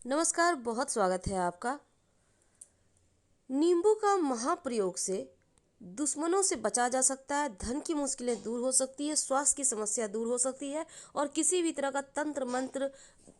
नमस्कार, बहुत स्वागत है आपका। नींबू का महाप्रयोग से दुश्मनों से बचा जा सकता है, धन की मुश्किलें दूर हो सकती है, स्वास्थ्य की समस्या दूर हो सकती है और किसी भी तरह का तंत्र मंत्र,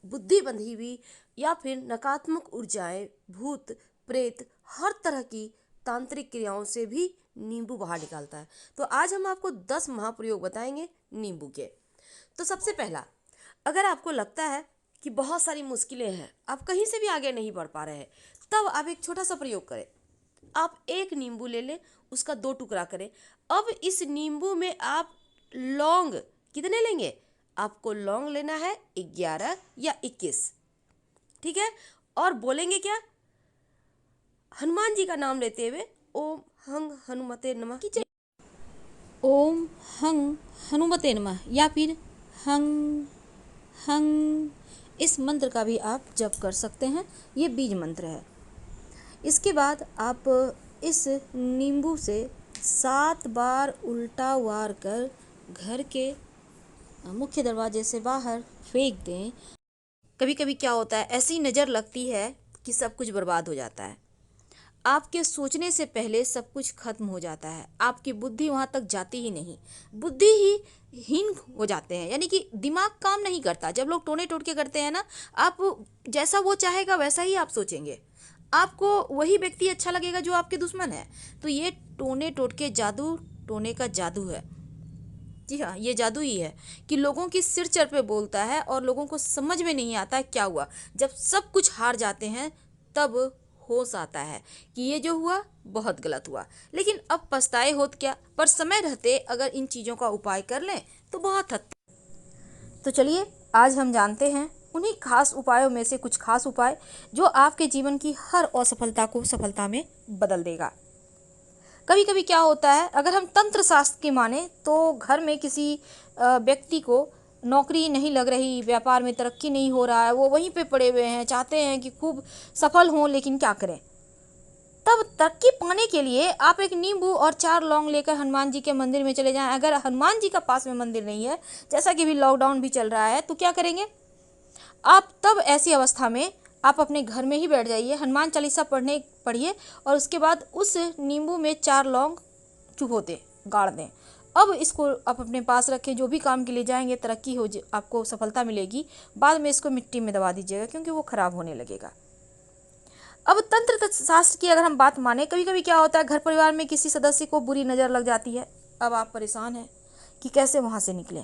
बुद्धि बंधी हुई या फिर नकारात्मक ऊर्जाएं, भूत प्रेत, हर तरह की तांत्रिक क्रियाओं से भी नींबू बाहर निकालता है। तो आज हम आपको 10 महाप्रयोग बताएंगे नींबू के। तो सबसे पहला, अगर आपको लगता है कि बहुत सारी मुश्किलें हैं, आप कहीं से भी आगे नहीं बढ़ पा रहे हैं, तब आप एक छोटा सा प्रयोग करें। आप एक नींबू ले लें, उसका 2 टुकड़ा करें। अब इस नींबू में आप लौंग कितने लेंगे? आपको लौंग लेना है 11 या 21, ठीक है। और बोलेंगे क्या? हनुमान जी का नाम लेते हुए ओम हंग हनुमते नमः की जय। ओम हंग हनुमते नमः या फिर हंग हंग, इस मंत्र का भी आप जप कर सकते हैं। ये बीज मंत्र है। इसके बाद आप इस नींबू से 7 बार उल्टा वार कर घर के मुख्य दरवाजे से बाहर फेंक दें। कभी कभी क्या होता है, ऐसी नज़र लगती है कि सब कुछ बर्बाद हो जाता है। आपके सोचने से पहले सब कुछ खत्म हो जाता है, आपकी बुद्धि वहाँ तक जाती ही नहीं, बुद्धि ही हीन हो जाते हैं, यानी कि दिमाग काम नहीं करता। जब लोग टोने टोटके करते हैं ना, आप जैसा वो चाहेगा वैसा ही आप सोचेंगे, आपको वही व्यक्ति अच्छा लगेगा जो आपके दुश्मन है। तो ये टोने टोटके जादू, टोने का जादू है। जी हाँ, ये जादू ही है कि लोगों की सिर चढ़ पे बोलता है और लोगों को समझ में नहीं आता है क्या हुआ। जब सब कुछ हार जाते हैं तब होश आता है कि ये जो हुआ बहुत गलत हुआ, लेकिन अब पछताए होत क्या। पर समय रहते अगर इन चीज़ों का उपाय कर लें तो बहुत हद। तो चलिए आज हम जानते हैं उन्हीं खास उपायों में से कुछ खास उपाय जो आपके जीवन की हर असफलता को सफलता में बदल देगा। कभी कभी क्या होता है, अगर हम तंत्र शास्त्र की माने तो घर में किसी व्यक्ति को नौकरी नहीं लग रही, व्यापार में तरक्की नहीं हो रहा है, वो वहीं पे पड़े हुए हैं, चाहते हैं कि खूब सफल हों, लेकिन क्या करें। तब तरक्की पाने के लिए आप एक नींबू और 4 लौंग लेकर हनुमान जी के मंदिर में चले जाएं। अगर हनुमान जी का पास में मंदिर नहीं है, जैसा कि भी लॉकडाउन भी चल रहा है, तो क्या करेंगे आप? तब ऐसी अवस्था में आप अपने घर में ही बैठ जाइए, हनुमान चालीसा पढ़िए और उसके बाद उस नींबू में 4 लौंग चुभो दें, गाड़ दें। अब इसको आप अपने पास रखें, जो भी काम के लिए जाएंगे तरक्की हो, आपको सफलता मिलेगी। बाद में इसको मिट्टी में दबा दीजिएगा क्योंकि वो खराब होने लगेगा। अब तंत्र शास्त्र की अगर हम बात माने, कभी कभी क्या होता है, घर परिवार में किसी सदस्य को बुरी नज़र लग जाती है। अब आप परेशान हैं कि कैसे वहाँ से निकलें।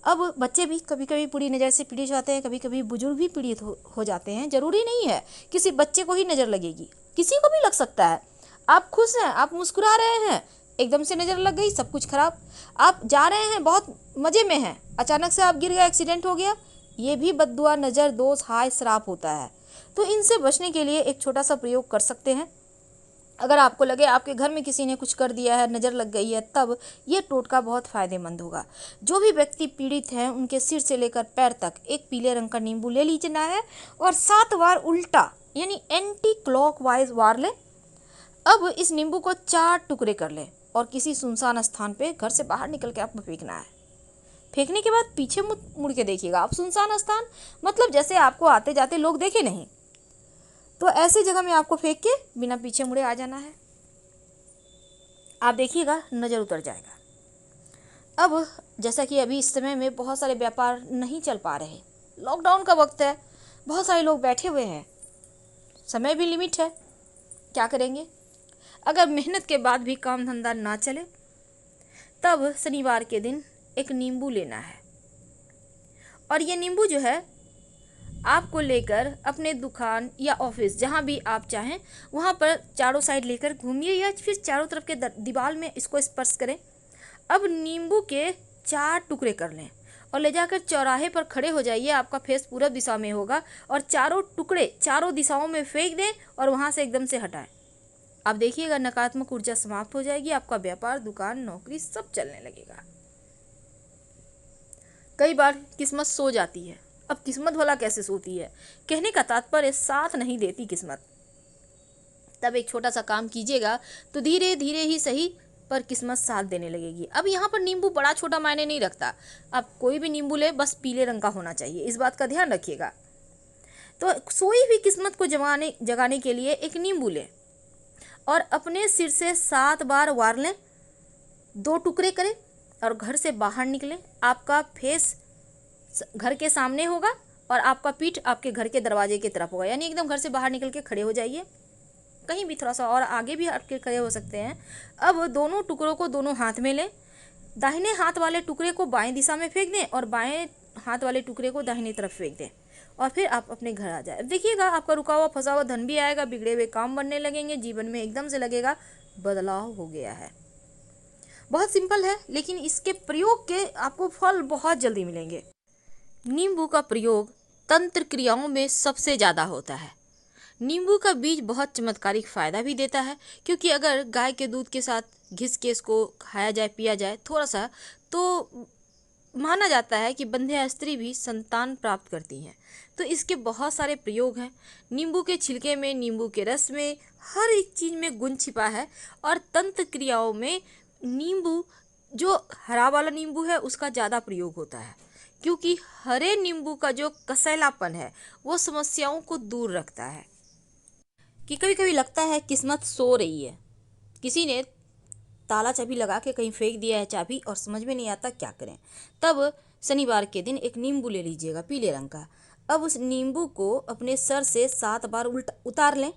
अब बच्चे भी कभी कभी बुरी नज़र से पीड़ित जाते हैं, कभी कभी बुजुर्ग भी पीड़ित हो जाते हैं। जरूरी नहीं है किसी बच्चे को ही नज़र लगेगी, किसी को भी लग सकता है। आप खुश हैं, आप मुस्कुरा रहे हैं, एकदम से नज़र लग गई, सब कुछ खराब। आप जा रहे हैं, बहुत मज़े में हैं, अचानक से आप गिर गए, एक्सीडेंट हो गया। ये भी बद्दुआ, नज़र, दोष, हाय, श्राप होता है। तो इनसे बचने के लिए एक छोटा सा प्रयोग कर सकते हैं। अगर आपको लगे आपके घर में किसी ने कुछ कर दिया है, नज़र लग गई है, तब ये टोटका बहुत फ़ायदेमंद होगा। जो भी व्यक्ति पीड़ित हैं उनके सिर से लेकर पैर तक एक पीले रंग का नींबू ले लीजना है और 7 बार उल्टा यानी एंटी क्लॉकवाइज वार लें। अब इस नींबू को 4 टुकड़े कर लें और किसी सुनसान स्थान पे घर से बाहर निकल के आपको फेंकना है। फेंकने के बाद पीछे मुड़ के देखिएगा आप। सुनसान स्थान मतलब जैसे आपको आते जाते लोग देखे नहीं, तो ऐसी जगह में आपको फेंक के बिना पीछे मुड़े आ जाना है। आप देखिएगा नज़र उतर जाएगा। अब जैसा कि अभी इस समय में बहुत सारे व्यापार नहीं चल पा रहे, लॉकडाउन का वक्त है, बहुत सारे लोग बैठे हुए हैं, समय भी लिमिट है, क्या करेंगे? अगर मेहनत के बाद भी काम धंधा ना चले, तब शनिवार के दिन एक नींबू लेना है और ये नींबू जो है आपको लेकर अपने दुकान या ऑफिस जहाँ भी आप चाहें वहाँ पर चारों साइड लेकर घूमिए या फिर चारों तरफ के दीवार में इसको स्पर्श करें। अब नींबू के 4 टुकड़े कर लें और ले जाकर चौराहे पर खड़े हो जाइए। आपका फेस पूरब दिशा में होगा और चारों टुकड़े चारों दिशाओं में फेंक दें और वहाँ से एकदम से हटाएं। आप देखिएगा नकारात्मक ऊर्जा समाप्त हो जाएगी, आपका व्यापार, दुकान, नौकरी सब चलने लगेगा। कई बार किस्मत सो जाती है। अब किस्मत भला कैसे सोती है? कहने का तात्पर्य साथ नहीं देती किस्मत। तब एक छोटा सा काम कीजिएगा तो धीरे धीरे ही सही पर किस्मत साथ देने लगेगी। अब यहाँ पर नींबू बड़ा छोटा मायने नहीं रखता, आप कोई भी नींबू ले, बस पीले रंग का होना चाहिए, इस बात का ध्यान रखिएगा। तो सोई हुई किस्मत को जगाने के लिए एक नींबू लें और अपने सिर से 7 बार वार लें, 2 टुकड़े करें और घर से बाहर निकलें। आपका फेस घर के सामने होगा और आपका पीठ आपके घर के दरवाजे की तरफ होगा, यानी एकदम घर से बाहर निकल के खड़े हो जाइए, कहीं भी थोड़ा सा और आगे भी हट के खड़े हो सकते हैं। अब दोनों टुकड़ों को दोनों हाथ में लें, दाहिने हाथ वाले टुकड़े को बाएं दिशा में फेंक दें और बाएं हाथ वाले टुकड़े को दाहिनी तरफ फेंक दें और फिर आप अपने घर आ जाए। देखिएगा आपका रुका हुआ फंसा हुआ धन भी आएगा, बिगड़े हुए काम बनने लगेंगे, जीवन में एकदम से लगेगा बदलाव हो गया है। बहुत सिंपल है, लेकिन इसके प्रयोग के आपको फल बहुत जल्दी मिलेंगे। नींबू का प्रयोग तंत्र क्रियाओं में सबसे ज़्यादा होता है। नींबू का बीज बहुत चमत्कारिक फ़ायदा भी देता है, क्योंकि अगर गाय के दूध के साथ घिस के इसको खाया जाए, पिया जाए थोड़ा सा, तो माना जाता है कि बंध्या स्त्री भी संतान प्राप्त करती हैं। तो इसके बहुत सारे प्रयोग हैं। नींबू के छिलके में, नींबू के रस में, हर एक चीज़ में गुण छिपा है। और तंत्र क्रियाओं में नींबू, जो हरा वाला नींबू है, उसका ज़्यादा प्रयोग होता है, क्योंकि हरे नींबू का जो कसैलापन है वो समस्याओं को दूर रखता है। कि कभी कभी लगता है किस्मत सो रही है, किसी ने ताला चाबी लगा के कहीं फेंक दिया है चाबी और समझ में नहीं आता क्या करें। तब शनिवार के दिन एक नींबू ले लीजिएगा पीले रंग का। अब उस नींबू को अपने सर से 7 बार उतार लें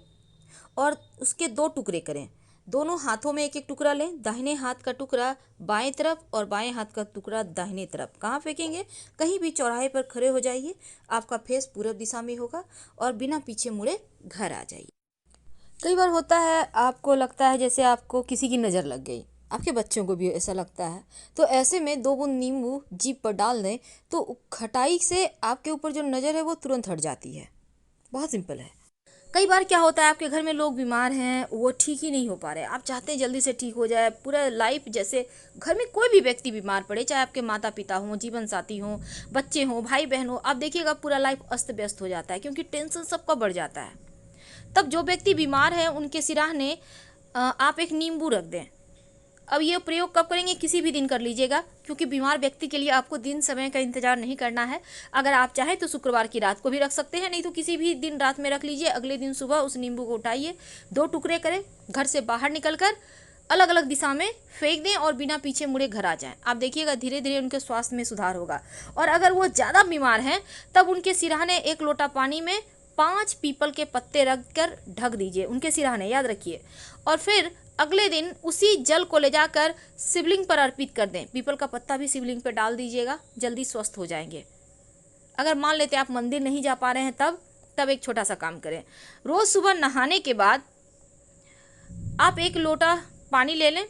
और उसके 2 टुकड़े करें। दोनों हाथों में एक एक टुकड़ा लें, दाहिने हाथ का टुकड़ा बाएं तरफ और बाएं हाथ का टुकड़ा दाहिने तरफ। कहाँ फेंकेंगे? कहीं भी चौराहे पर खड़े हो जाइए, आपका फेस पूरब दिशा में होगा और बिना पीछे मुड़े घर आ जाइए। कई बार होता है आपको लगता है जैसे आपको किसी की नज़र लग गई, आपके बच्चों को भी ऐसा लगता है, तो ऐसे में 2 बूंद नींबू जीभ पर डाल दें तो खटाई से आपके ऊपर जो नज़र है वो तुरंत हट जाती है। बहुत सिंपल है। कई बार क्या होता है, आपके घर में लोग बीमार हैं, वो ठीक ही नहीं हो पा रहे, आप चाहते हैं जल्दी से ठीक हो जाए। पूरा लाइफ, जैसे घर में कोई भी व्यक्ति बीमार पड़े, चाहे आपके माता पिता हों, जीवन साथी हों, बच्चे हों, भाई बहन हो, आप देखिएगा पूरा लाइफ अस्त व्यस्त हो जाता है, क्योंकि टेंशन सबका बढ़ जाता है। तब जो व्यक्ति बीमार है उनके सिराहने आप एक नींबू रख दें। अब ये प्रयोग कब करेंगे? किसी भी दिन कर लीजिएगा, क्योंकि बीमार व्यक्ति के लिए आपको दिन समय का इंतजार नहीं करना है। अगर आप चाहें तो शुक्रवार की रात को भी रख सकते हैं, नहीं तो किसी भी दिन रात में रख लीजिए। अगले दिन सुबह उस नींबू को उठाइए, 2 टुकड़े करें, घर से बाहर निकलकर अलग अलग दिशा में फेंक दें और बिना पीछे मुड़े घर आ जाएं। आप देखिएगा धीरे धीरे उनके स्वास्थ्य में सुधार होगा। और अगर वो ज़्यादा बीमार हैं तब उनके सिराहने 1 लोटा पानी में 5 पीपल के पत्ते रख कर ढक दीजिए, उनके सिराहने, याद रखिए। और फिर अगले दिन उसी जल को ले जाकर शिवलिंग पर अर्पित कर दें। पीपल का पत्ता भी शिवलिंग पर डाल दीजिएगा, जल्दी स्वस्थ हो जाएंगे। अगर मान लेते आप मंदिर नहीं जा पा रहे हैं तब एक छोटा सा काम करें। रोज़ सुबह नहाने के बाद आप 1 लोटा पानी ले लें,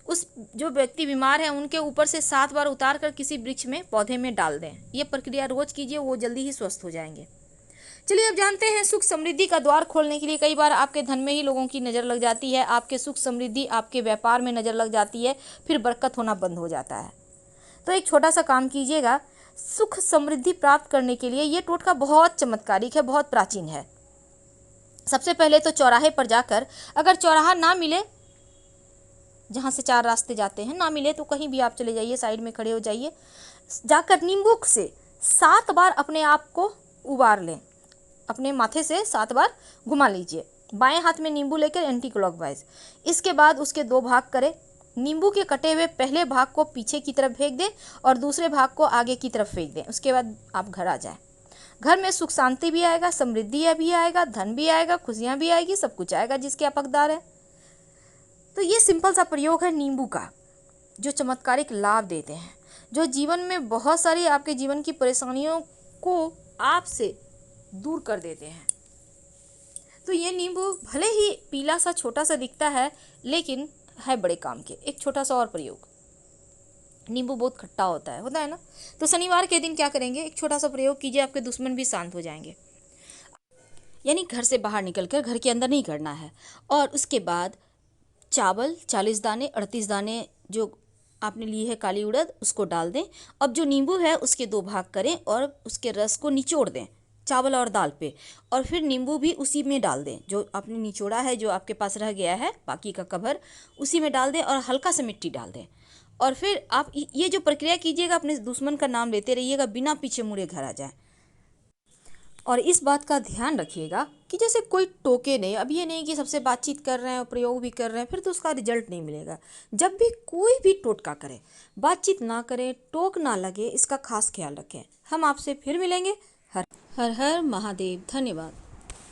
उस जो व्यक्ति बीमार है उनके ऊपर से 7 बार उतार कर किसी वृक्ष में, पौधे में डाल दें। ये प्रक्रिया रोज कीजिए, वो जल्दी ही स्वस्थ हो जाएंगे। चलिए अब जानते हैं सुख समृद्धि का द्वार खोलने के लिए कई बार आपके धन में ही लोगों की नज़र लग जाती है, आपके सुख समृद्धि, आपके व्यापार में नज़र लग जाती है, फिर बरकत होना बंद हो जाता है। तो एक छोटा सा काम कीजिएगा, सुख समृद्धि प्राप्त करने के लिए ये टोटका बहुत चमत्कारिक है, बहुत प्राचीन है। सबसे पहले तो चौराहे पर जाकर, अगर चौराहा ना मिले, जहाँ से 4 रास्ते जाते हैं, ना मिले तो कहीं भी आप चले जाइए, साइड में खड़े हो जाइए, जाकर नींबू से 7 बार अपने आप को उबार लें, अपने माथे से 7 बार घुमा लीजिए, बाएं हाथ में नींबू लेकर एंटी क्लॉकवाइज। इसके बाद उसके 2 भाग करें। नींबू के कटे हुए पहले भाग को पीछे की तरफ फेंक दें और दूसरे भाग को आगे की तरफ फेंक दें। उसके बाद आप घर आ जाएं। घर में सुख शांति भी आएगा, समृद्धि भी आएगा, धन भी आएगा, खुशियाँ भी आएगी, सब कुछ आएगा जिसके आप हकदार हैं। तो ये सिंपल सा प्रयोग है नींबू का, जो चमत्कारिक लाभ देते हैं, जो जीवन में बहुत सारी आपके जीवन की परेशानियों को आपसे दूर कर देते हैं। तो ये नींबू भले ही पीला सा छोटा सा दिखता है, लेकिन है बड़े काम के। एक छोटा सा और प्रयोग, नींबू बहुत खट्टा होता है ना। तो शनिवार के दिन क्या करेंगे, एक छोटा सा प्रयोग कीजिए, आपके दुश्मन भी शांत हो जाएंगे। यानी घर से बाहर निकलकर घर के अंदर नहीं करना है। और उसके बाद चावल 40 दाने, 38 दाने जो आपने ली है काली उड़द, उसको डाल दें। अब जो नींबू है उसके 2 भाग करें और उसके रस को निचोड़ दें चावल और दाल पे, और फिर नींबू भी उसी में डाल दें, जो आपने निचोड़ा है, जो आपके पास रह गया है बाकी का कवर, उसी में डाल दें और हल्का सा मिट्टी डाल दें। और फिर आप ये जो प्रक्रिया कीजिएगा, अपने दुश्मन का नाम लेते रहिएगा, बिना पीछे मुड़े घर आ जाए। और इस बात का ध्यान रखिएगा कि जैसे कोई टोके नहीं, अब ये नहीं कि सबसे बातचीत कर रहे हैं और प्रयोग भी कर रहे हैं फिर तो उसका रिजल्ट नहीं मिलेगा। जब भी कोई भी टोटका करें, बातचीत ना करें, टोक ना लगे, इसका खास ख्याल रखें। हम आपसे फिर मिलेंगे। हर हर हर महादेव। धन्यवाद।